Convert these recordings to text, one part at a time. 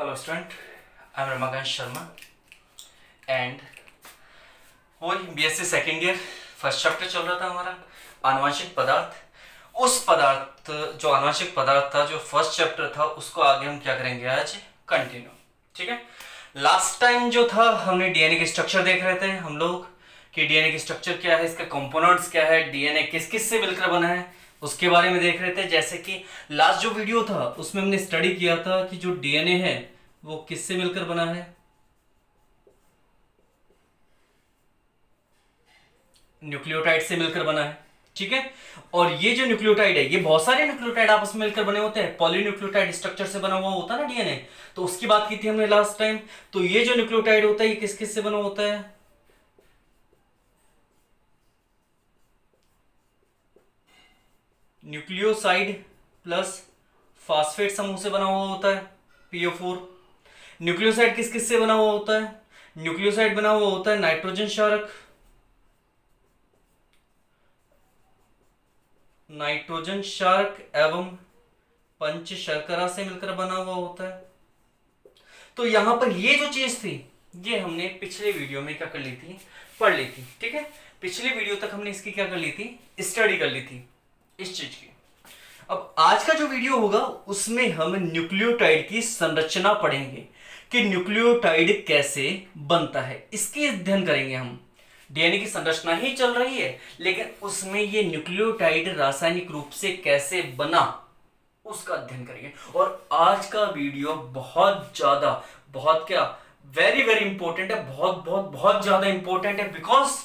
Hello student, I am Ramakant Sharma and वही BSc second year first chapter चल रहा था हमारा आनुवंशिक पदार्थ। उस पदार्थ जो आनुवंशिक पदार्थ था जो फर्स्ट चैप्टर था उसको आगे हम क्या करेंगे आज कंटिन्यू। ठीक है, लास्ट टाइम जो था हमने डीएनए के स्ट्रक्चर देख रहे थे हम लोग कि डीएनए की स्ट्रक्चर क्या है, इसके कंपोनेंट्स क्या है, डीएनए किस किस से मिलकर बना है उसके बारे में देख रहे थे। जैसे कि लास्ट जो वीडियो था उसमें हमने स्टडी किया था कि जो डीएनए है वो किससे मिलकर बना है, न्यूक्लियोटाइड से मिलकर बना है। ठीक है, और ये जो न्यूक्लियोटाइड है ये बहुत सारे न्यूक्लियोटाइड आपस में मिलकर बने होते हैं, पॉलीन्यूक्लियोटाइड स्ट्रक्चर से बना हुआ होता है ना डीएनए, तो उसकी बात की थी हमने लास्ट टाइम। तो ये जो न्यूक्लियोटाइड होता है ये किस किस से बना होता है, न्यूक्लियोसाइड प्लस फास्फेट समूह से बना हुआ होता है PO4। न्यूक्लियोसाइड किस किस से बना हुआ होता है, न्यूक्लियोसाइड बना हुआ होता है नाइट्रोजन क्षारक, नाइट्रोजन क्षारक एवं पंच शर्करा से मिलकर बना हुआ होता है। तो यहां पर ये जो चीज थी ये हमने पिछले वीडियो में क्या कर ली थी, पढ़ ली थी। ठीक है, पिछले वीडियो तक हमने इसकी क्या कर ली थी, स्टडी कर ली थी इस चीज की। अब आज का जो वीडियो होगा उसमें हम न्यूक्लियोटाइड की संरचना पढ़ेंगे कि न्यूक्लियोटाइड कैसे बनता है, इसकी अध्ययन करेंगे हम। डीएनए की संरचना ही चल रही है लेकिन उसमें ये न्यूक्लियोटाइड रासायनिक रूप से कैसे बना उसका अध्ययन करेंगे। और आज का वीडियो बहुत क्या वेरी वेरी इंपॉर्टेंट है, बहुत ज्यादा इंपॉर्टेंट है। बिकॉज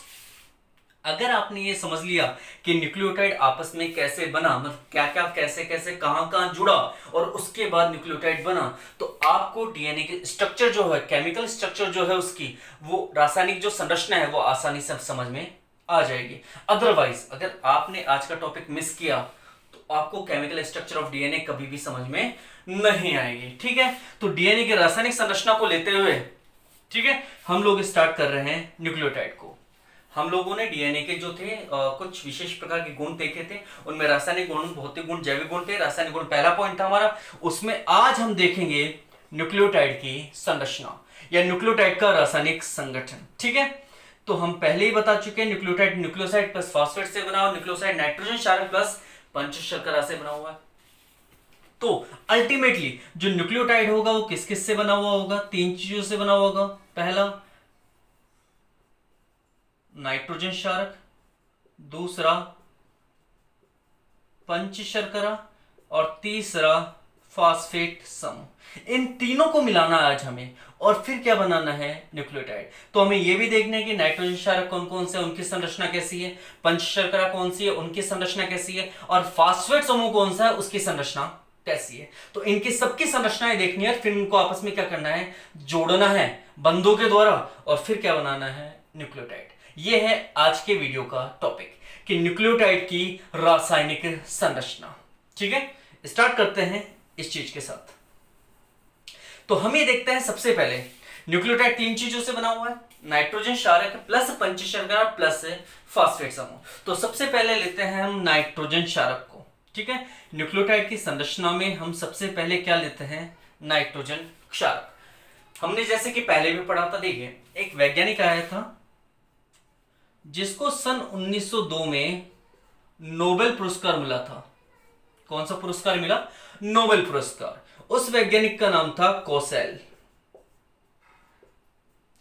अगर आपने ये समझ लिया कि न्यूक्लियोटाइड आपस में कैसे बना, मतलब क्या क्या कैसे कैसे कहां जुड़ा और उसके बाद न्यूक्लियोटाइड बना, तो आपको डीएनए के स्ट्रक्चर जो है, केमिकल स्ट्रक्चर जो है उसकी, वो रासायनिक जो संरचना है वो आसानी से समझ में आ जाएगी। अदरवाइज अगर आपने आज का टॉपिक मिस किया तो आपको केमिकल स्ट्रक्चर ऑफ डीएनए कभी भी समझ में नहीं आएगी। ठीक है, तो डीएनए की रासायनिक संरचना को लेते हुए ठीक है हम लोग स्टार्ट कर रहे हैं न्यूक्लियोटाइड को। हम लोगों ने डीएनए के जो थे कुछ विशेष प्रकार के गुण देखे थे, उनमें रासायनिक गुण, भौतिक गुण, जैविक गुण थे। रासायनिक गुण पहला पॉइंट था हमारा, उसमें आज हम देखेंगे न्यूक्लियोटाइड की संरचना या न्यूक्लियोटाइड का रासायनिक संगठन। ठीक है, तो हम पहले ही बता चुके हैं न्यूक्लियोटाइड न्यूक्लियोसाइड प्लस फास्फेट से बना हुआ, न्यूक्लियोसाइड नाइट्रोजन क्षारक प्लस पंच शर्करा से बना हुआ है। तो अल्टीमेटली जो न्यूक्लियोटाइड होगा वो किस किस से बना हुआ होगा, तीन चीजों से बना हुआ होगा। पहला नाइट्रोजन क्षारक, दूसरा पंच शर्करा और तीसरा फास्फेट समूह। इन तीनों को मिलाना आज हमें और फिर क्या बनाना है, न्यूक्लियोटाइड। तो हमें यह भी देखना है कि नाइट्रोजन क्षारक कौन कौन से, उनकी संरचना कैसी है, पंच शर्करा कौन सी है, उनकी संरचना कैसी है, और फास्फेट समूह कौन सा है, उसकी संरचना कैसी है। तो इनकी सबकी संरचनाएं देखनी है, फिर इनको आपस में क्या करना है, जोड़ना है बंधों के द्वारा, और फिर क्या बनाना है, न्यूक्लियोटाइड। ये है आज के वीडियो का टॉपिक कि न्यूक्लियोटाइड की रासायनिक संरचना। ठीक है, स्टार्ट करते हैं इस चीज के साथ। तो हम ये देखते हैं सबसे पहले न्यूक्लियोटाइड तीन चीजों से बना हुआ है, नाइट्रोजन क्षारक प्लस पंच शर्करा प्लस फास्फेट समूह। तो सबसे पहले लेते हैं हम नाइट्रोजन क्षारक को। ठीक है, न्यूक्लियोटाइड की संरचना में हम सबसे पहले क्या लेते हैं, नाइट्रोजन क्षारक। हमने जैसे कि पहले भी पढ़ा था, देखिए एक वैज्ञानिक आया था जिसको सन 1902 में नोबेल पुरस्कार मिला था। कौन सा पुरस्कार मिला, नोबेल पुरस्कार। उस वैज्ञानिक का नाम था कोसेल।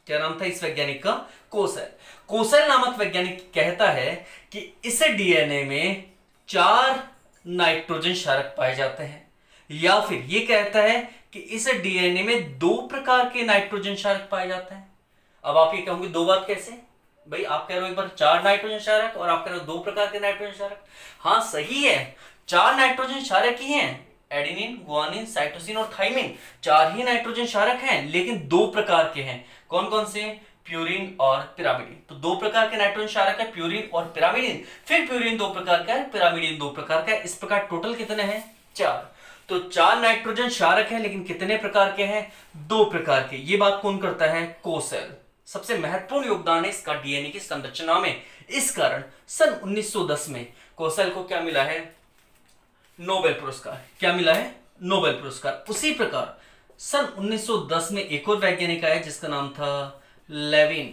क्या नाम था इस वैज्ञानिक का, कोसेल। कोसेल नामक वैज्ञानिक कहता है कि इस डीएनए में 4 नाइट्रोजन क्षारक पाए जाते हैं, या फिर ये कहता है कि इस डीएनए में 2 प्रकार के नाइट्रोजन क्षारक पाए जाते हैं। अब आप ये कहोगे दो बात कैसे भाई, आप कह रहे हो एक बार 4 नाइट्रोजन क्षारक और आप कह रहे हो 2 प्रकार के नाइट्रोजन क्षारक। हाँ सही है, 4 नाइट्रोजन क्षारक ही हैं, एडेनिन, गुआनिन, साइटोसिन और थाइमिन, 4 ही नाइट्रोजन क्षारक हैं, लेकिन 2 प्रकार के हैं। कौन कौन से, प्यूरिन और पिरामिडिन। तो 2 प्रकार के नाइट्रोजन क्षारक है, प्यूरिन और पिरामिडिन। फिर प्यूरिन 2 प्रकार का है, पिरामिडिन 2 प्रकार का है। इस प्रकार टोटल कितने हैं, 4। तो 4 नाइट्रोजन क्षारक हैं, लेकिन कितने प्रकार के हैं, 2 प्रकार के। ये बात कौन करता है, कोसेल। सबसे महत्वपूर्ण योगदान है इसका डीएनए की संरचना में। इस कारण सन 1910 में कोसेल को क्या मिला है, नोबेल पुरस्कार। क्या मिला है, नोबेल पुरस्कार। उसी प्रकार सन 1910 में एक और वैज्ञानिक आया जिसका नाम था लेविन।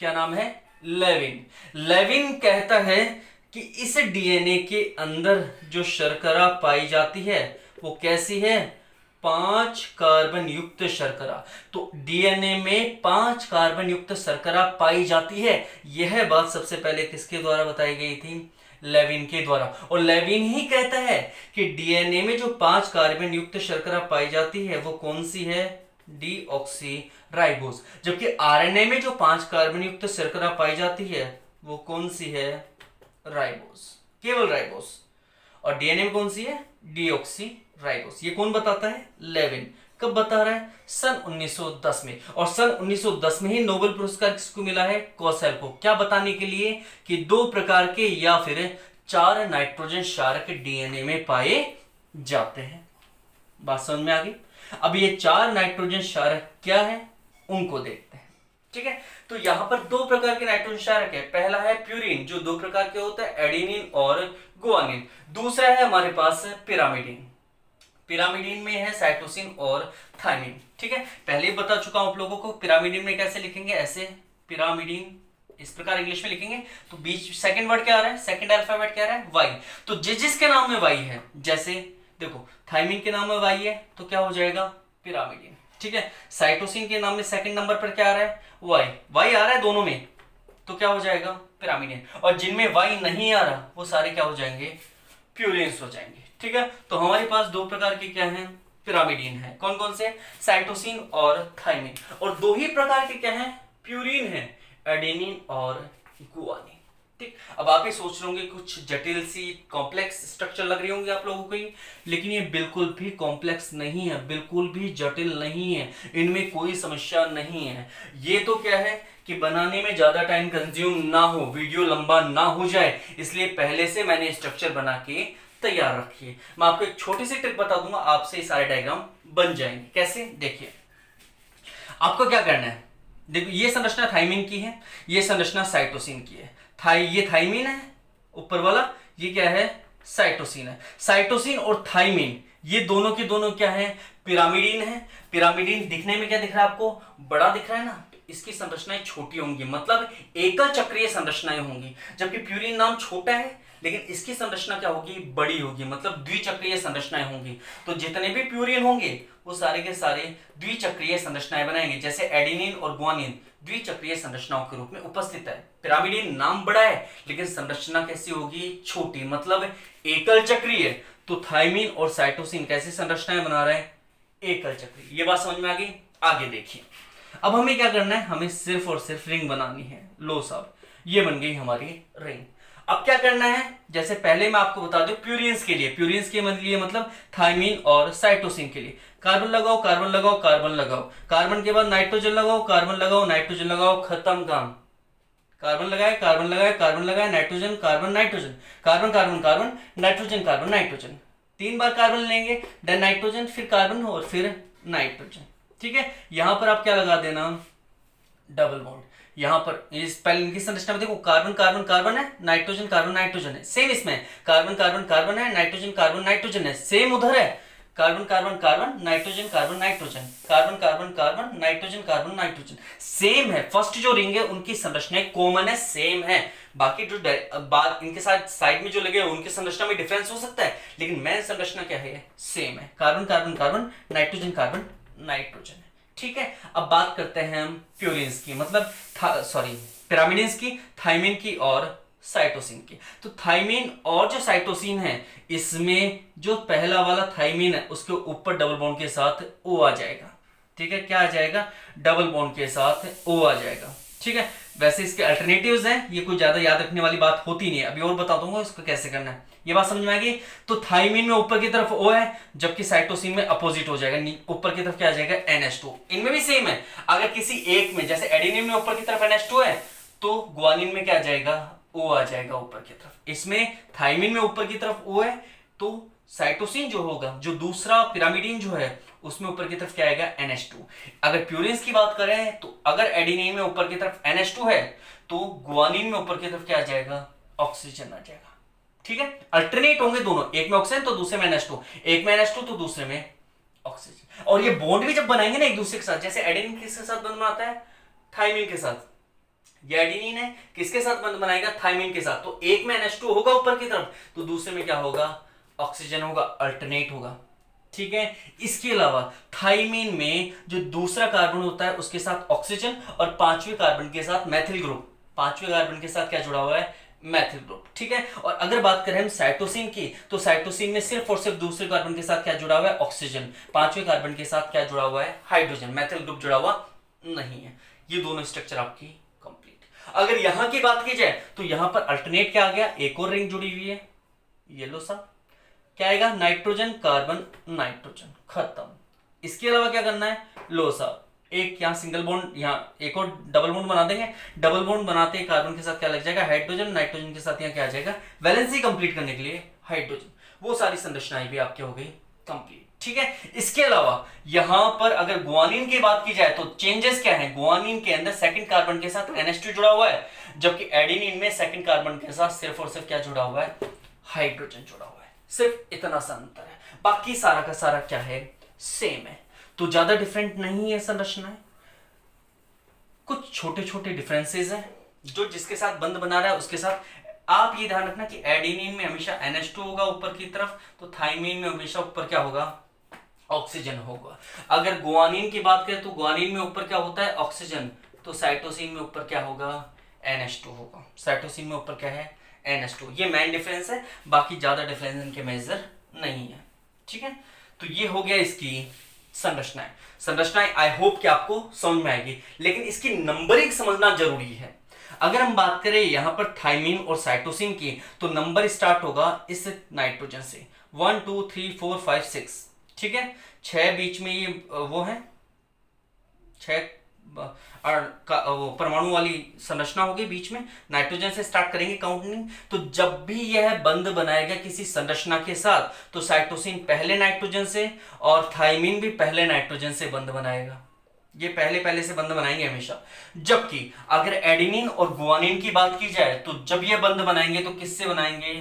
क्या नाम है? लेविन। लेविन कहता है कि इस डीएनए के अंदर जो शर्करा पाई जाती है वो कैसी है? 5 कार्बन युक्त शर्करा। तो डीएनए में 5 कार्बन युक्त शर्करा पाई जाती है। यह बात सबसे पहले किसके द्वारा बताई गई थी? लेविन के द्वारा। और लेविन ही कहता है कि डीएनए में जो 5 कार्बन युक्त शर्करा पाई जाती है वो कौन सी है? डीऑक्सीराइबोस। जबकि आरएनए में जो 5 कार्बन युक्त शर्करा पाई जाती है वो कौन सी है? राइबोस, केवल राइबोस। और डीएनए में कौन सी है? डीऑक्सीराइबोस। ये कौन बताता है? लेविन। कब बता रहा है? सन 1910 में। और सन 1910 में ही नोबेल पुरस्कार किसको मिला है? कोसेल को। क्या बताने के लिए? कि 2 प्रकार के या फिर 4 नाइट्रोजन क्षारक डीएनए में पाए जाते हैं। बात समझ में आ गई? अब ये 4 नाइट्रोजन क्षारक क्या है उनको देखते हैं। ठीक है, तो यहां पर 2 प्रकार के नाइट्रोजन क्षारक है। पहला है प्यूरिन जो 2 प्रकार के होते हैं, एडेनिन और गुआनिन। दूसरा है हमारे पास पिरामिडिन। पिरामिडिन में है साइटोसिन और थायमिन। ठीक है, पहले ही बता चुका हूं आप लोगों को। पिरामिडिन में कैसे लिखेंगे? ऐसे पिरामिडिन इस प्रकार इंग्लिश में लिखेंगे। तो बीच सेकंड वर्ड क्या आ रहा है? सेकंड अल्फाबेट क्या आ रहा है? वाई। तो जिसके नाम में वाई है, जैसे देखो थायमिन के नाम में वाई है तो क्या हो जाएगा? पिरामिडिन। ठीक है, साइटोसिन के नाम में सेकंड नंबर पर क्या आ रहा है? वाई। वाई आ रहा है दोनों में तो क्या हो जाएगा? पिरामिडिन। और जिनमें वाई नहीं आ रहा वो सारे क्या हो जाएंगे? प्यूरिन्स हो जाएंगे। ठीक है, तो हमारे पास 2 प्रकार के क्या हैं? पिरामिडिन है। कौन कौन से? साइटोसिन और थायमिन। और 2 ही प्रकार के क्या हैं? प्यूरिन है, एडेनिन और गुआनिन। ठीक, अब आप ये सोच रहे होंगे कुछ जटिल सी कॉम्प्लेक्स स्ट्रक्चर लग रही होंगी आप लोगों को ही, लेकिन ये बिल्कुल भी कॉम्प्लेक्स नहीं है, बिल्कुल भी जटिल नहीं है, इनमें कोई समस्या नहीं है। ये तो क्या है कि बनाने में ज्यादा टाइम कंज्यूम ना हो, वीडियो लंबा ना हो जाए, इसलिए पहले से मैंने स्ट्रक्चर बना के तैयार रखी है। मैं आपको एक छोटी सी ट्रिक बता दूंगा, आपसे सारे डायग्राम बन जाएंगे। कैसे? देखिए, आपको क्या करना है। देखो ये संरचना थायमिन की है, ये संरचना साइटोसिन की है। ये थायमिन है ऊपर वाला, ये क्या है? साइटोसिन है। साइटोसिन और थायमिन ये दोनों के दोनों क्या है? पिरामिडिन है। पिरामिडिन दिखने में क्या दिख रहा है आपको? बड़ा दिख रहा है ना। इसकी संरचनाएं छोटी होंगी, मतलब एकल चक्रीय संरचनाएं होंगी। जबकि प्यूरिन नाम छोटा है लेकिन इसकी संरचना क्या होगी? बड़ी होगी, मतलब द्विचक्रीय संरचनाएं होंगी। तो जितने भी प्यूरिन होंगे वो सारे के सारे द्विचक्रीय संरचनाएं बनाएंगे। जैसे एडेनिन और गुआनिन द्विचक्रीय संरचनाओं के रूप में उपस्थित है। पिरामिडिन नाम बड़ा है लेकिन संरचना कैसी होगी? छोटी, मतलब एकल चक्रीय। तो थायमिन और साइटोसिन कैसी संरचनाएं बना रहे हैं? एकल चक्रीय। ये बात समझ में आ गई? आगे देखिए, अब हमें क्या करना है? हमें सिर्फ और सिर्फ रिंग बनानी है। लो साहब, ये बन गई हमारी रिंग। अब क्या करना है? जैसे पहले मैं आपको बता दूं, प्यूरिन्स के लिए, प्यूरिन्स के लिए मतलब थायमिन और साइटोसिन के लिए कार्बन लगाओ, कार्बन लगाओ, कार्बन लगाओ, कार्बन के बाद नाइट्रोजन लगाओ, कार्बन लगाओ, नाइट्रोजन लगाओ, खत्म काम। कार्बन लगाए, कार्बन लगाए, कार्बन लगाए, nitrogen, carbon, nitrogen, carbon, carbon, carbon, nitrogen, carbon, nitrogen. 3 बार कार्बन लेंगे, देन नाइट्रोजन, फिर कार्बन और फिर नाइट्रोजन। ठीक है, यहां पर आप क्या लगा देना? Double bond. यहां पर इस पहले इनकी संरचना में देखो, कार्बन कार्बन कार्बन है, नाइट्रोजन कार्बन नाइट्रोजन है। सेम इसमें कार्बन कार्बन कार्बन है, नाइट्रोजन कार्बन नाइट्रोजन है। सेम उधर है, carbon carbon carbon, nitrogen carbon nitrogen, carbon carbon carbon, nitrogen carbon nitrogen. Same है। फर्स्ट जो रिंग है उनकी संरचनाएं कॉमन है, सेम है। बाकी जो बाद इनके साथ साइड में जो लगे उनकी संरचना में डिफरेंस हो सकता है, लेकिन मेन संरचना क्या है? सेम है। Carbon carbon carbon, nitrogen carbon nitrogen. ठीक है, अब बात करते हैं हम प्यूरिन्स की, मतलब पिरामिडिन्स की, थायमिन की और साइटोसिन की। तो थायमिन और जो साइटोसिन है, इसमें जो पहला वाला थायमिन है उसके ऊपर डबल बॉन्ड के साथ O आ जाएगा। ठीक है, क्या आ जाएगा? डबल बॉन्ड के साथ O आ जाएगा। ठीक है, वैसे इसके अल्टरनेटिव्स हैं, ये कोई ज्यादा याद रखने वाली बात होती नहीं है। अभी और बता दूंगा इसको कैसे करना है। ये बात समझ में आएगी? तो थायमिन में ऊपर की तरफ O है, जबकि साइटोसिन में अपोजिट हो जाएगा, ऊपर की तरफ क्या आ जाएगा? NH2। इनमें भी सेम है। अगर किसी एक में, जैसे एडेनिन में ऊपर की तरफ NH2 है तो गुआनिन में क्या आ जाएगा? O आ जाएगा ऊपर की तरफ। इसमें थायमिन में ऊपर की तरफ O है तो साइटोसिन जो होगा, जो दूसरा पिरामिडिन जो है, उसमें ऊपर की तरफ क्या आएगा? NH2। अगर प्यूरिन्स की बात करें तो अगर एडेनिन में ऊपर की तरफ NH2 है तो गुआनिन में ऊपर की तरफ क्या आ जाएगा? ऑक्सीजन आ जाएगा। ठीक है, अल्टरनेट होंगे दोनों, एक में ऑक्सीजन तो दूसरे में NH2, एक में NH2 तो दूसरे में ऑक्सीजन। और ये बॉन्ड भी जब बनाएंगे ना एक दूसरे के साथ, जैसे एडेनिन किसके साथ बंध बनाता है, थाइमिन के साथ, ये एडेनिन है किसके साथ बंध बनाएगा, थाइमिन के साथ। तो एक में NH2 होगा ऊपर की तरफ, तो दूसरे में क्या होगा, ऑक्सीजन होगा, अल्टरनेट होगा। ठीक है, इसके अलावा थाइमिन में जो दूसरा कार्बन होता है उसके साथ ऑक्सीजन, और पांचवें कार्बन के साथ मैथिल ग्रुप, पांचवें कार्बन के साथ क्या जुड़ा हुआ है, मैथिल ग्रुप। ठीक है, और अगर बात करें हम साइटोसिन की, तो साइटोसिन में सिर्फ और सिर्फ दूसरे कार्बन के साथ क्या जुड़ा हुआ है, ऑक्सीजन, पांचवें कार्बन के साथ क्या जुड़ा हुआ है, हाइड्रोजन, मैथिल ग्रुप जुड़ा हुआ नहीं है। ये दोनों स्ट्रक्चर आपकी कंप्लीट। अगर यहां की बात की जाए तो यहां पर अल्टरनेट क्या आ गया, एक और रिंग जुड़ी हुई है, येलो सा, क्या आएगा, नाइट्रोजन कार्बन नाइट्रोजन, खत्म। इसके अलावा क्या करना है, लो सा, एक यहाँ सिंगल बॉन्ड, यहाँ एक और डबल बॉन्ड बना देंगे, डबल बॉन्ड बनाते कार्बन के साथ क्या लग जाएगा, हाइड्रोजन, नाइट्रोजन के साथ यहाँ क्या आ जाएगा, वैलेंसी कंप्लीट करने के लिए हाइड्रोजन। वो सारी संरचनाएं भी आपकी हो गई कंप्लीट। ठीक है, इसके अलावा यहां पर अगर गुआनिन की बात की जाए तो चेंजेस क्या है, गुआनिन के अंदर सेकंड कार्बन के साथ NH2 जुड़ा हुआ है, जबकि एडेनिन में सेकंड कार्बन के साथ सिर्फ और सिर्फ क्या जुड़ा हुआ है, हाइड्रोजन जुड़ा हुआ है। सिर्फ इतना सा अंतर है, बाकी सारा का सारा क्या है, सेम है। तो ज्यादा डिफरेंट नहीं है संरचनाएं, कुछ छोटे छोटे डिफरेंसेस हैं, जो जिसके साथ बंध बना रहा है उसके साथ। आप ये ध्यान रखना कि एडेनिन में हमेशा NH2 होगा ऊपर की तरफ, तो थाइमिन में हमेशा ऊपर क्या होगा, ऑक्सीजन होगा। अगर गुआनिन की बात करें तो गुआनिन में ऊपर क्या होता है, ऑक्सीजन, तो साइटोसिन में ऊपर क्या होगा, NH2 होगा। साइटोसिन में ऊपर क्या है, NH2। ये मेन डिफरेंस है, बाकी ज्यादा डिफरेंस इनके मेजर नहीं है। ठीक है, तो ये हो गया इसकी संरचनाएं। संरचनाएं आई होप कि आपको समझ में आएगी, लेकिन इसकी नंबरिंग समझना जरूरी है। अगर हम बात करें यहां पर थाइमिन और साइटोसिन की, तो नंबर स्टार्ट होगा इस नाइट्रोजन से, 1 2 3 4 5 6। ठीक है, 6 बीच में ये वो है, 6 परमाणु वाली संरचना होगी बीच में, नाइट्रोजन से स्टार्ट करेंगे काउंटिंग। तो जब भी यह बंध बनाएगा किसी संरचना के साथ, तो साइटोसिन पहले नाइट्रोजन से और थाइमिन भी पहले नाइट्रोजन से बंध बनाएगा। ये पहले पहले से बंध बनाएंगे हमेशा। जबकि अगर एडेनिन और गुआनिन की बात की जाए, तो जब ये बंध बनाएंगे तो किससे बनाएंगे,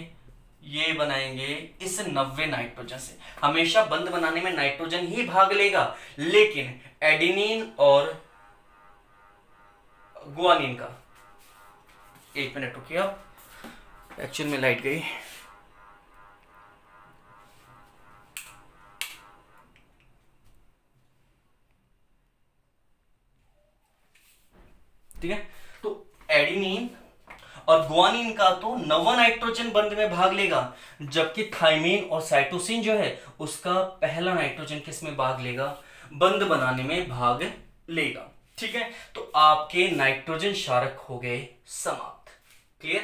ये बनाएंगे इस 90 नाइट्रोजन से। हमेशा बंध बनाने में नाइट्रोजन ही भाग लेगा, लेकिन एडेनिन और गुआनिन का, एक मिनट रुकिए आप, एक्चुअल में लाइट गई। ठीक है, तो एडेनिन और गुआनिन का तो 90 नाइट्रोजन बंध में भाग लेगा, जबकि थाइमिन और साइटोसिन जो है उसका पहला नाइट्रोजन किस में भाग लेगा, बंध बनाने में भाग लेगा। ठीक है, तो आपके नाइट्रोजन क्षारक हो गए समाप्त। क्लियर,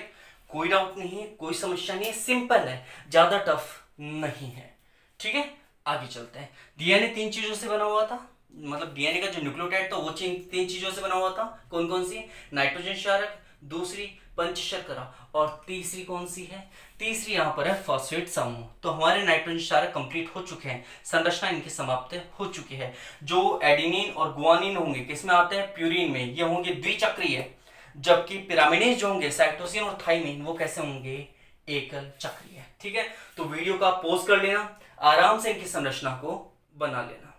कोई डाउट नहीं है, कोई समस्या नहीं है, सिंपल है, ज्यादा टफ नहीं है। ठीक है, आगे चलते हैं। डीएनए 3 चीजों से बना हुआ था, मतलब डीएनए का जो न्यूक्लियोटाइड था वो 3 चीजों से बना हुआ था। कौन कौन सी, नाइट्रोजन क्षारक, दूसरी पंच शर्करा, और तीसरी कौन सी है, तीसरी यहां पर है फॉस्फेट समूह। तो हमारे नाइट्रोजन क्षारक कंप्लीट हो चुके हैं, संरचना इनकी समाप्त हो चुकी है। जो एडेनिन और गुआनिन होंगे किसमें आते हैं, प्यूरिन में, ये होंगे द्विचक्रीय, जबकि पिरामिडेज जो होंगे साइटोसिन और थाइमिन वो कैसे होंगे, एकल चक्रीय। ठीक है, तो वीडियो का पॉज कर लेना, आराम से इनकी संरचना को बना लेना।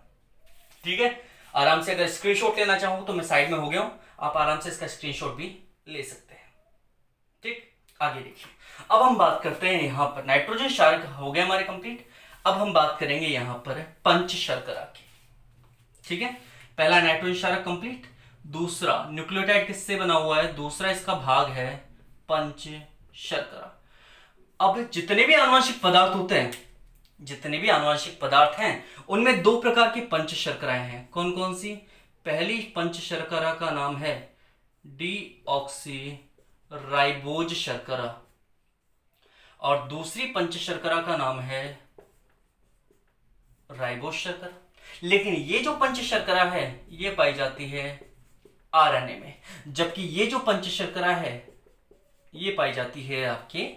ठीक है, आराम से अगर स्क्रीनशॉट लेना चाहो तो मैं साइड में हो गया हूं, आप आराम से इसका स्क्रीनशॉट भी ले सकते हैं। ठीक, आगे देखिए, अब हम बात करते हैं यहां पर नाइट्रोजन क्षारक हो गए हमारे कंप्लीट। अब हम बात करेंगे यहां पर पंच शर्करा की। ठीक है, पहला नाइट्रोजन क्षारक कंप्लीट, दूसरा न्यूक्लियोटाइड किससे बना हुआ है, दूसरा इसका भाग है पंच शर्करा। अब जितने भी आनुवंशिक पदार्थ होते हैं, जितने भी आनुवंशिक पदार्थ हैं, उनमें 2 प्रकार की पंच शर्कराएं हैं। कौन कौन सी, पहली पंच शर्करा का नाम है डीऑक्सी राइबोज शर्करा, और दूसरी पंच शर्करा का नाम है राइबोज शर्करा। लेकिन ये जो पंच शर्करा है ये पाई जाती है आरएनए में, जबकि ये जो पंच शर्करा है ये पाई जाती है आपके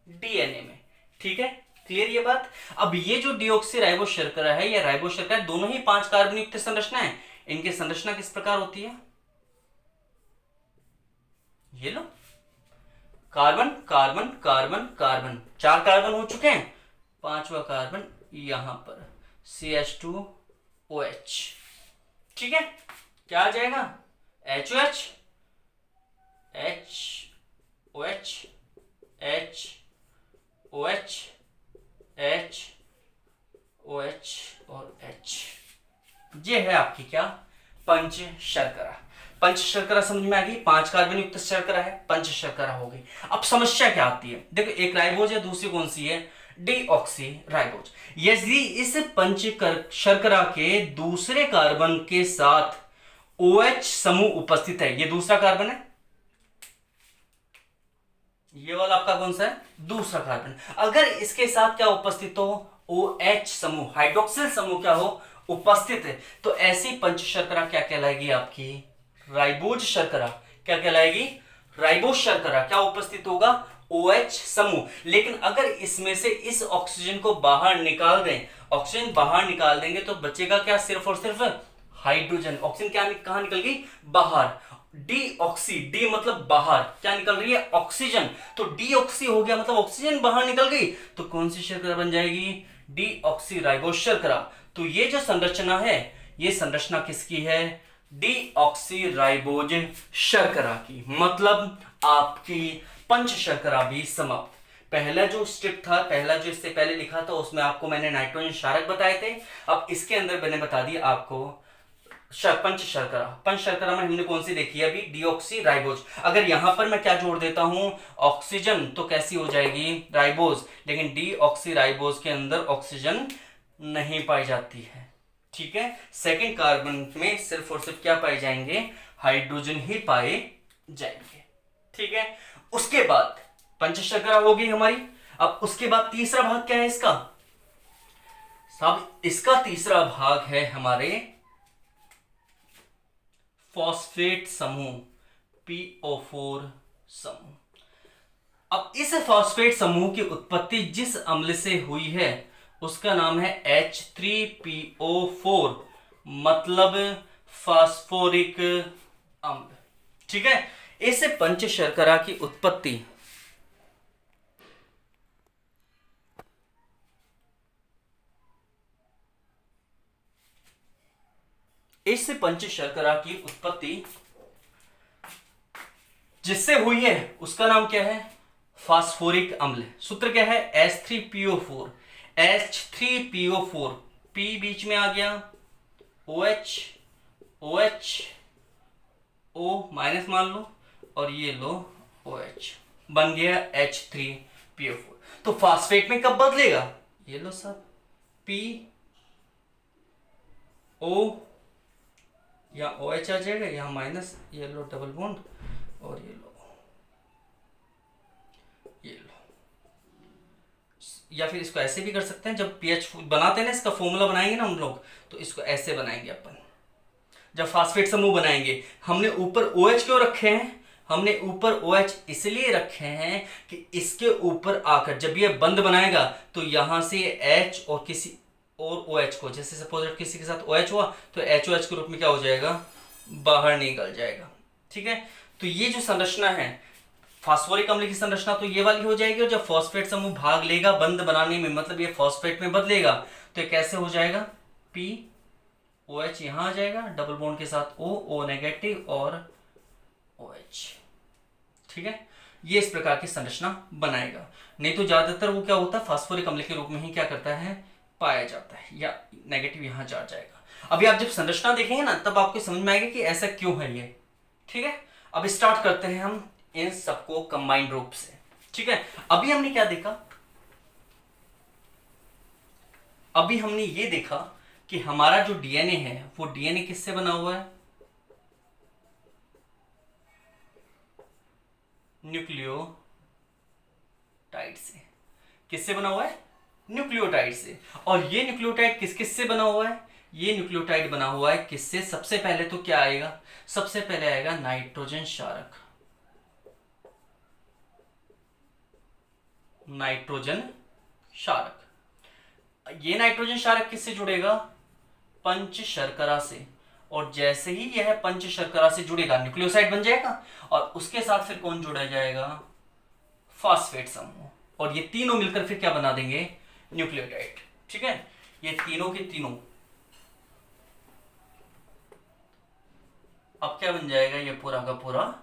डीएनए में। ठीक है, क्लियर ये बात। अब ये जो डीऑक्सी राइबोज शर्करा है या राइबोज शर्करा, दोनों ही 5 कार्बन युक्त संरचना है। इनकी संरचना किस प्रकार होती है, ये लो, carbon carbon carbon carbon, 4 carbon हो चुके हैं, 5वां कार्बन यहां पर CH2 OH। ठीक है, क्या आ जाएगा? HOH, HOH, HOH, HOH और H। ये है आपकी क्या? पंच शर्करा। पंच शर्करा समझ में आ गई? 5 कार्बन युक्त शर्करा है, पंच शर्करा हो गई। अब समस्या क्या आती है? देखो, एक राइबोज है, दूसरी कौन सी है? Deoxy ribose. यदि इस पंच शर्करा के दूसरे कार्बन के साथ OH समूह उपस्थित है, ये दूसरा कार्बन है, ये वाला आपका कौन सा है? दूसरा कार्बन। अगर इसके साथ क्या उपस्थित हो? OH समूह, हाइड्रोक्सिल समूह क्या हो? उपस्थित है, तो ऐसी पंच शर्करा क्या कहलाएगी? आपकी राइबोज शर्करा। क्या कहलाएगी? राइबोज शर्करा। क्या उपस्थित होगा? OH समूह। लेकिन अगर इसमें से इस ऑक्सीजन को बाहर निकाल दें, ऑक्सीजन बाहर निकाल देंगे, तो बचेगा क्या? सिर्फ और सिर्फ हाइड्रोजन। ऑक्सीजन क्या कहां निकल गई? बाहर। डीऑक्सी, डी मतलब बाहर, क्या निकल रही है? ऑक्सीजन। तो डीऑक्सी हो गया, मतलब ऑक्सीजन बाहर निकल गई, तो कौन सी शर्करा बन जाएगी? डीऑक्सी राइबोज शर्करा। तो ये जो संरचना है, ये संरचना किसकी है? डीऑक्सी राइबोज शर्करा की। मतलब आपकी पंच शर्करा भी समाप्त। पहला जो स्ट्रिप था, पहला जो इससे पहले लिखा था, उसमें आपको मैंने नाइट्रोजन क्षारक बताए थे। अब इसके अंदर मैंने बता दिया आपको पंच शर्करा। पंच शर्करा में हमने कौन सी देखी है अभी? Deoxy ribose. अगर यहां पर मैं क्या जोड़ देता हूं? ऑक्सीजन, तो कैसी हो जाएगी? राइबोज। लेकिन डीऑक्सी राइबोज के अंदर ऑक्सीजन नहीं पाई जाती है। ठीक है, सेकंड कार्बन में सिर्फ और सिर्फ क्या पाए जाएंगे? हाइड्रोजन ही पाए जाएंगे। ठीक है, उसके बाद पंच शर्करा हो गई हमारी। अब उसके बाद तीसरा भाग क्या है इसका? सब इसका तीसरा भाग है हमारे फॉस्फेट समूह, PO4 समूह। अब इस फॉस्फेट समूह की उत्पत्ति जिस अम्ल से हुई है उसका नाम है H3PO4, मतलब फास्फोरिक अम्ल। ठीक है, इस पंच शर्करा की उत्पत्ति जिससे हुई है उसका नाम क्या है? फास्फोरिक अम्ल। सूत्र क्या है? H3PO4। H3PO4, P बीच में आ गया, OH, OH, O माइनस मान लो, और ये लो OH, बन गया H3PO4। तो फास्फेट में कब बदलेगा? ये लो सब, P O या OH आ जाएगा, यहां माइनस, ये लो डबल बॉन्ड, और ये लो, ये लो। या फिर इसको ऐसे भी कर सकते हैं, जब pH बनाते हैं ना, इसका फॉर्मूला बनाएंगे ना हम लोग, तो इसको ऐसे बनाएंगे अपन। जब फास्फेट समूह बनाएंगे, हमने ऊपर OH क्यों रखे हैं? हमने ऊपर OH इसलिए रखे हैं कि इसके ऊपर आकर जब ये बंद बनाएगा तो यहां से H और किसी और OH को, जैसे सपोज किसी के साथ OH हुआ तो HOH के रूप में क्या हो जाएगा? बाहर निकल जाएगा। ठीक है, तो ये जो संरचना है फास्फोरिक अम्ल की संरचना, तो ये वाली हो जाएगी। और जब फॉस्फेट समूह भाग लेगा बंद बनाने में, मतलब ये फॉस्फेट में बदलेगा, तो ये कैसे हो जाएगा? P OH यहां आ जाएगा, डबल बॉन्ड के साथ O नेगेटिव और OH। ठीक है, ये इस प्रकार की संरचना बनाएगा। नहीं तो ज्यादातर वो क्या होता है? फास्फोरिक अम्ल के रूप में ही क्या करता है? पाया जाता है, या नेगेटिव यहां जा जाएगा। अभी आप जब संरचना देखेंगे ना, तब आपको समझ में आएगा कि ऐसा क्यों है ये। ठीक है, अब स्टार्ट करते हैं हम इन सबको कंबाइंड रूप से। ठीक है, अभी हमने क्या देखा? अभी हमने ये देखा कि हमारा जो डीएनए है वो डीएनए किससे बना हुआ है? न्यूक्लियोटाइड से। किससे बना हुआ है? न्यूक्लियोटाइड से। और ये न्यूक्लियोटाइड किस किस से बना हुआ है? ये न्यूक्लियोटाइड बना हुआ है किससे? सबसे पहले तो क्या आएगा? सबसे पहले आएगा नाइट्रोजन क्षारक। नाइट्रोजन क्षारक। ये नाइट्रोजन क्षारक किससे जुड़ेगा? पंच शर्करा से। और जैसे ही यह पंच शर्करा से जुड़ेगा, न्यूक्लियोसाइड बन जाएगा, और उसके साथ फिर कौन जुड़ा जाएगा? फास्फेट समूह। और ये तीनों मिलकर फिर क्या बना देंगे? न्यूक्लियोटाइड। ठीक है, ये तीनों के तीनों अब क्या बन जाएगा, ये पूरा का पूरा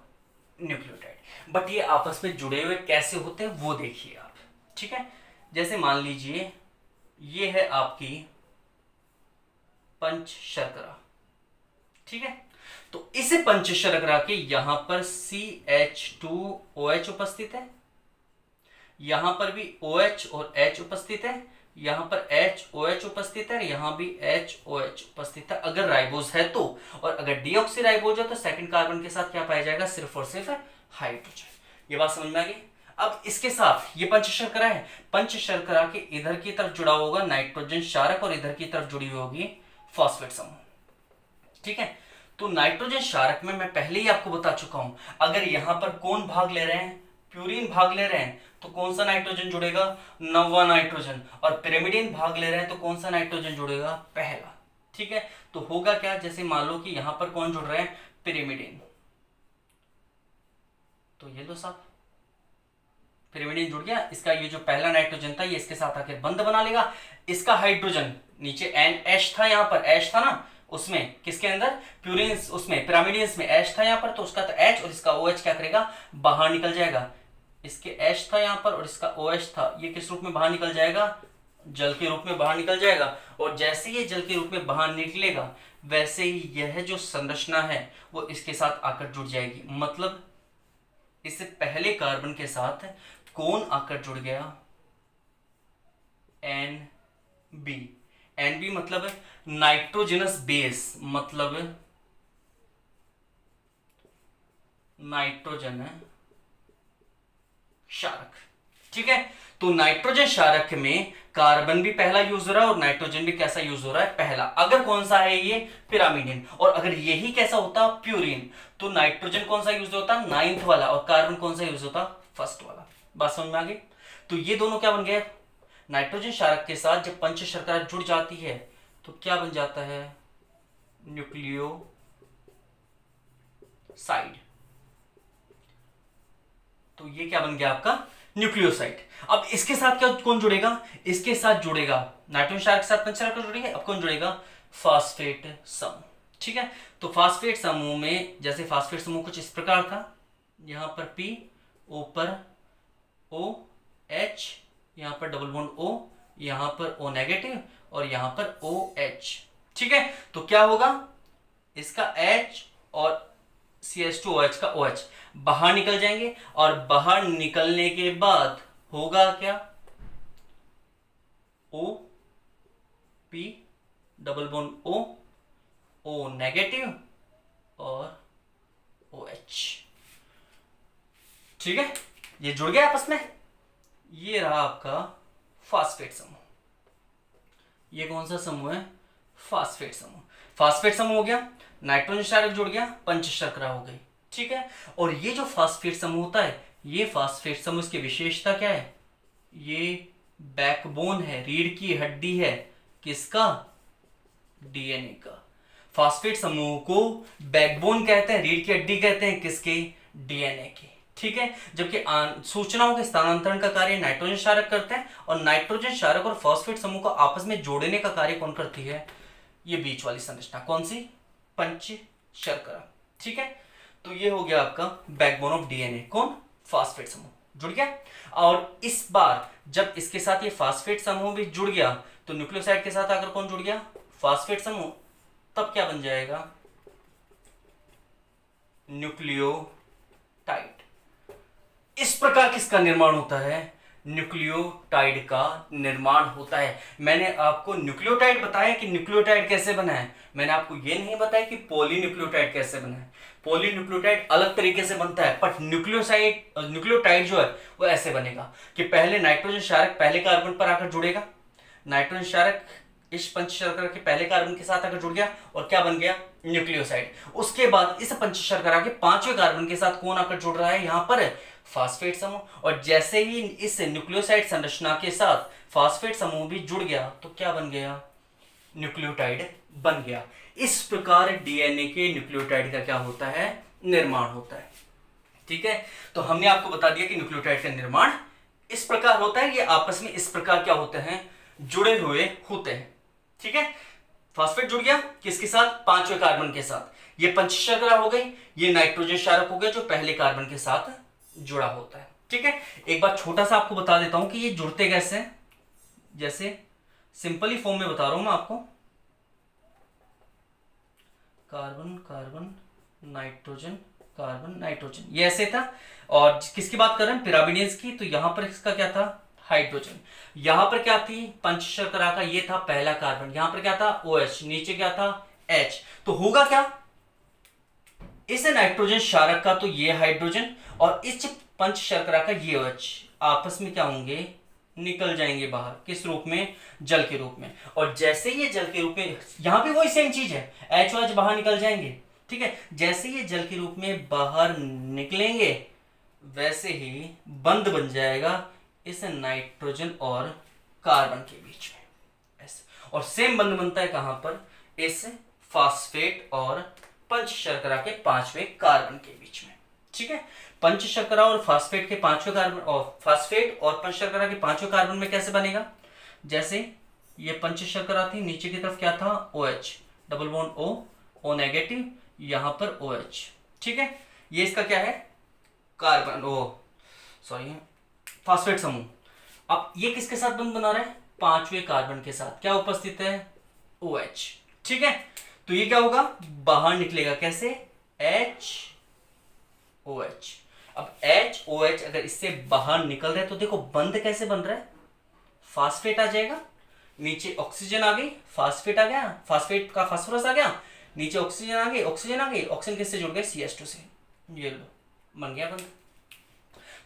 न्यूक्लियोटाइड। बट ये आपस में जुड़े हुए कैसे होते हैं वो देखिए आप, ठीक है। जैसे मान लीजिए ये है आपकी पंच शर्करा, ठीक है। तो इस पंच शर्करा के यहां पर CH2OH उपस्थित है, यहां पर भी OH और H उपस्थित है, यहां पर HOH उपस्थित है, यहां भी HOH उपस्थित है अगर राइबोज है तो। और अगर डीऑक्सी राइबोज है तो सेकंड कार्बन के साथ क्या पाया जाएगा, सिर्फ और सिर्फ हाइड्रोजन। ये बात समझ में आ गई। अब इसके साथ ये पंच शर्करा है, पंच शर्करा के इधर की तरफ जुड़ा होगा नाइट्रोजन क्षारक और इधर की तरफ जुड़ी होगी फॉस्फेट समूह, ठीक है। तो नाइट्रोजन क्षारक में मैं पहले ही आपको बता चुका हूं, अगर यहां पर कौन भाग ले रहे हैं, प्यूरिन भाग ले रहे हैं, तो कौन सा नाइट्रोजन जुड़ेगा, नौवां नाइट्रोजन। और पिरिमिडिन भाग ले रहे हैं तो कौन सा नाइट्रोजन जुड़ेगा, पहला, ठीक है। तो होगा क्या, जैसे मान लो कि यहां पर कौन जुड़ रहे हैं, पिरिमिडिन, तो ये लो साहब पिरिमिडिन जुड़ गया, इसका ये जो पहला नाइट्रोजन था ये इसके साथ आकर बंध बना लेगा। इसका हाइड्रोजन नीचे NH था, यहां पर H था ना, उसमें किसके अंदर, प्यूरिन, उसमें पिरामिडिन्स में H था यहां पर, तो उसका तो H और इसका OH क्या करेगा, बाहर निकल जाएगा। इसके H था यहां पर और इसका OH था, ये किस रूप में बाहर निकल जाएगा, जल के रूप में बाहर निकल जाएगा। और जैसे ये जल के रूप में बाहर निकलेगा वैसे ही यह जो संरचना है वो इसके साथ आकर जुड़ जाएगी। मतलब इससे पहले कार्बन के साथ कौन आकर जुड़ गया, NB। NB मतलब नाइट्रोजनस बेस, मतलब नाइट्रोजन क्षारक, ठीक है। तो नाइट्रोजन क्षारक में कार्बन भी पहला यूज हो रहा है और नाइट्रोजन भी कैसा यूज हो रहा है, पहला। अगर कौन सा है ये, पिरामिडिन। और अगर यही कैसा होता, प्यूरिन, तो नाइट्रोजन कौन सा यूज होता, 9th वाला, और कार्बन कौन सा यूज होता, 1st वाला। बात समझ में आ गई। तो ये दोनों क्या बन गए, नाइट्रोजन क्षारक के साथ जब पंच शर्करा जुड़ जाती है तो क्या बन जाता है, न्यूक्लियोसाइड। तो ये क्या बन गया आपका, न्यूक्लियोसाइड। अब इसके साथ क्या कौन जुड़ेगा, इसके साथ जुड़ेगा नाइट्रोजन क्षारक के साथ पंच शर्करा जुड़ेगी, अब कौन जुड़ेगा, फास्फेट समूह, ठीक है। तो फास्फेट समूह में जैसे फास्फेट समूह कुछ इस प्रकार था, यहां पर P, ऊपर OH, यहां पर डबल बॉन्ड O, यहां पर O नेगेटिव और यहां पर OH, ठीक है। तो क्या होगा, इसका H और CH2OH का OH बाहर निकल जाएंगे और बाहर निकलने के बाद होगा क्या, OP double bond O negative और OH, ठीक है। ये जुड़ गया आपस में, ये रहा आपका फास्फेट समूह। ये कौन सा समूह है, फास्फेट समूह। फास्फेट समूह हो गया, नाइट्रोजन क्षारक जुड़ गया, पंच शर्करा हो गई, ठीक है। और ये जो फास्फेट समूह होता है, ये फास्फेट समूह की विशेषता क्या है, ये बैकबोन है, रीढ़ की हड्डी है, किसका, डीएनए का। फास्फेट समूह को बैकबोन कहते हैं, रीढ़ की हड्डी कहते हैं, किसके, डीएनए के, ठीक है। जबकि सूचनाओं के स्थानांतरण का कार्य नाइट्रोजन क्षारक करते हैं और नाइट्रोजन क्षारक और फास्फेट समूह को आपस में जोड़ने का कार्य कौन करती है, ये बीच वाली संरचना, कौन सी, पंच शर्करा, ठीक है। तो ये हो गया आपका बैकबोन ऑफ डीएनए, कौन, फास्फेट समूह जुड़ गया। और इस बार जब इसके साथ ये फास्फेट समूह भी जुड़ गया तो न्यूक्लियोसाइड के साथ आकर कौन जुड़ गया, फास्फेट समूह, तब क्या बन जाएगा, न्यूक्लियोटाइड। इस प्रकार किसका निर्माण होता है, न्यूक्लियोटाइड का निर्माण होता है। मैंने आपको न्यूक्लियोटाइड बताया कि न्यूक्लियोटाइड कैसे बना है, मैंने आपको यह नहीं बताया कि पॉलीन्यूक्लियोटाइड कैसे बना है। पॉलीन्यूक्लियोटाइड अलग तरीके से बनता है, बट न्यूक्लियोटाइड जो है वो ऐसे बनेगा कि पहले नाइट्रोजन क्षारक पहले कार्बन पर आकर जुड़ेगा, नाइट्रोजन क्षारक इस पंच शर्करा के पहले कार्बन के साथ आकर जुड़ गया और क्या बन गया, न्यूक्लियोसाइड। उसके बाद इस पंच शर्करा के 5वें कार्बन के साथ कौन आकर जुड़ रहा है, यहां पर फास्फेट समूह। और जैसे ही इस न्यूक्लियोसाइड संरचना के साथ फास्फेट समूह भी जुड़ गया तो क्या बन गया, न्यूक्लियोटाइड बन गया। इस प्रकार डीएनए के न्यूक्लियोटाइड का क्या होता है, निर्माण होता है, ठीक है। तो हमने आपको बता दिया कि न्यूक्लियोटाइड का निर्माण इस प्रकार होता है, ये आपस में इस प्रकार क्या होते हैं, जुड़े हुए होते हैं, ठीक है। फास्फेट जुड़ गया किसके साथ, पांचवें कार्बन के साथ। ये पंच शर्करा हो गई, ये नाइट्रोजन क्षारक हो गया जो पहले कार्बन के साथ जुड़ा होता है। ठीक है, एक बार छोटा सा आपको बता देता हूं कि ये जुड़ते कैसे हैं। जैसे सिंपली फॉर्म में बता रहा हूं मैं आपको, carbon carbon nitrogen carbon nitrogen, ये ऐसे था। और किसकी बात कर रहे हैं, पिरामिडेज की। तो यहां पर इसका क्या था, हाइड्रोजन। यहां पर क्या थी, पंच शर्करा का ये था पहला कार्बन। यहां पर क्या था, OH, नीचे क्या था, H। तो होगा क्या, इस नाइट्रोजन क्षारक का तो ये हाइड्रोजन और इस पंच शर्करा का ये OH आपस में क्या होंगे, निकल जाएंगे बाहर। किस रूप में, जल के रूप में। और जैसे ये जल के रूप में, यहां पे वही सेम चीज है, H बाहर निकल जाएंगे। ठीक है, जैसे ये जल के रूप में बाहर निकलेंगे वैसे ही बंध बन जाएगा इस नाइट्रोजन और कार्बन के बीच में ऐसे। और सेम बंध बनता है कहां पर, इस फास्फेट और पंच शर्करा के पांचवें कार्बन के बीच में। ठीक है, पंच शर्करा और फास्फेट के पांचवें कार्बन, और फास्फेट और पंच शर्करा के पांचवें कार्बन में कैसे बनेगा, जैसे ये पंच शर्करा थी, नीचे की तरफ क्या था, OH, double bond O negative, यहां पर OH। ठीक है, ये इसका क्या है, कार्बन फास्फेट समूह। अब ये किसके साथ बंध बना रहा है, पांचवें कार्बन के साथ, क्या उपस्थित है, OH। ठीक है, तो ये क्या होगा, बाहर निकलेगा कैसे, HOH। अब HOH अगर इससे बाहर निकल रहा है तो देखो बंध कैसे बन रहा है, फास्फेट आ जाएगा, नीचे ऑक्सीजन आ गई, फास्फेट आ गया, फास्फेट का फास्फोरस आ गया, नीचे ऑक्सीजन आ गई, ऑक्सीजन आ गई, ऑक्सीजन किससे जुड़ गए, CH2 से, ये लो बन गया बंध।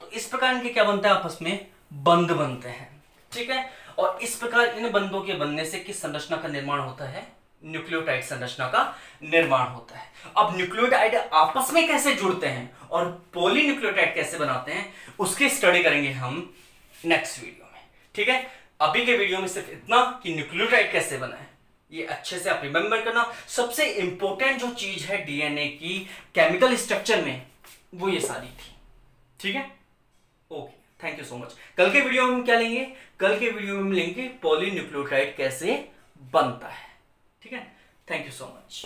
तो इस प्रकार इनके क्या बनता है, आपस में बंध बनते हैं। ठीक है, और इस प्रकार इन बंधों के बनने से किस संरचना का निर्माण होता है, न्यूक्लियोटाइड संरचना का निर्माण होता है। अब न्यूक्लियोटाइड आपस में कैसे जुड़ते हैं और पॉलीन्यूक्लियोटाइड कैसे बनाते हैं, उसकी स्टडी करेंगे हम नेक्स्ट वीडियो में। ठीक है, अभी के वीडियो में सिर्फ इतना कि न्यूक्लियोटाइड कैसे बनाए ये अच्छे से आप रिमेंबर करना। सबसे इंपॉर्टेंट जो चीज है डीएनए की केमिकल स्ट्रक्चर में, वो ये सारी थी। ठीक है, okay, thank you so much. कल के वीडियो में हम क्या लेंगे, कल के वीडियो में हम लेंगे पॉलीन्यूक्लियोटाइड कैसे बनता है। ठीक है, थैंक यू सो मच।